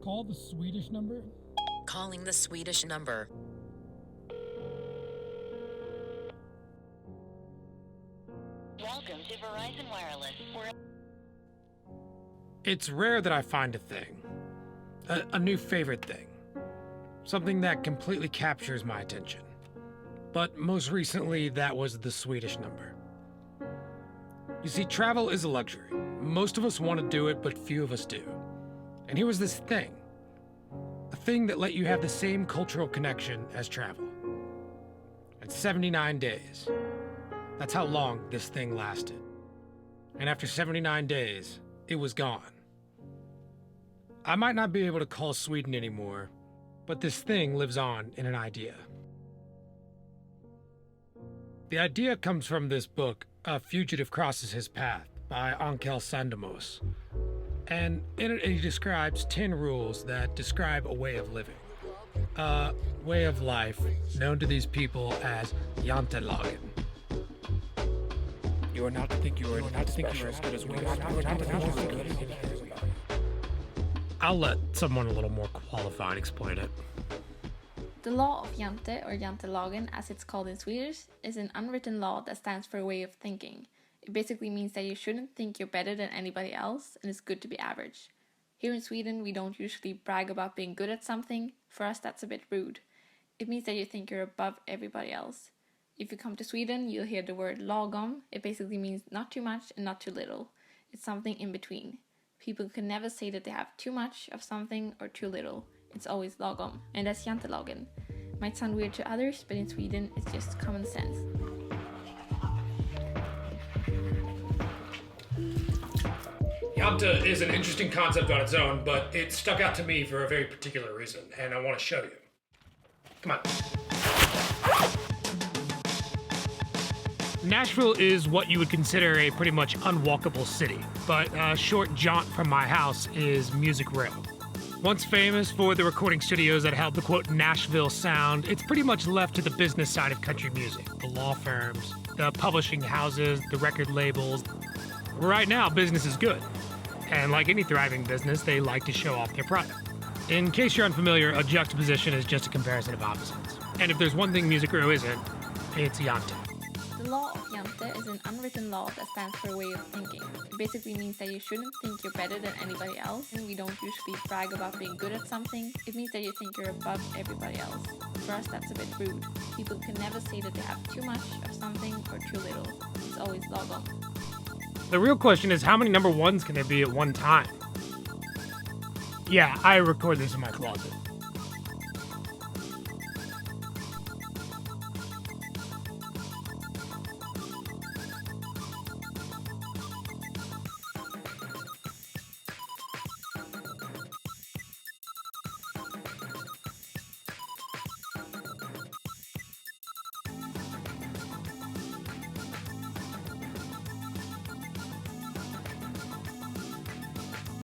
Call the Swedish number. Calling the Swedish number. Welcome to Verizon Wireless. It's rare that I find a thing. A new favorite thing. Something that completely captures my attention. But most recently, that was the Swedish number. You see, travel is a luxury. Most of us want to do it, but few of us do. And here was this thing. A thing that let you have the same cultural connection as travel. At 79 days. That's how long this thing lasted. And after 79 days, it was gone. I might not be able to call Sweden anymore, but this thing lives on in an idea. The idea comes from this book, A Fugitive Crosses His Path, by Ankel Sandemos. And in it, he describes 10 rules that describe a way of living. A way of life known to these people as jante. You are not to think you are as good as we are. I'll let someone a little more qualified explain it. The law of jante, or jantelagen as it's called in Swedish, is an unwritten law that stands for a way of thinking. It basically means that you shouldn't think you're better than anybody else and it's good to be average. Here in Sweden, we don't usually brag about being good at something. For us, that's a bit rude. It means that you think you're above everybody else. If you come to Sweden, you'll hear the word lagom. It basically means not too much and not too little. It's something in between. People can never say that they have too much of something or too little. It's always lagom, and that's jantelagen. Might sound weird to others, but in Sweden, it's just common sense. Jante is an interesting concept on its own, but it stuck out to me for a very particular reason, and I want to show you. Come on. Nashville is what you would consider a pretty much unwalkable city, but a short jaunt from my house is Music Row. Once famous for the recording studios that held the quote Nashville sound, it's pretty much left to the business side of country music. The law firms, the publishing houses, the record labels. Right now, business is good. And like any thriving business, they like to show off their product. In case you're unfamiliar, a juxtaposition is just a comparison of opposites. And if there's one thing Music Row isn't, it's jante. The law of jante is an unwritten law that stands for a way of thinking. It basically means that you shouldn't think you're better than anybody else, and we don't usually brag about being good at something. It means that you think you're above everybody else. For us, that's a bit rude. People can never say that they have too much of something or too little. It's always lagom. The real question is, how many number ones can there be at one time? Yeah, I record this in my closet.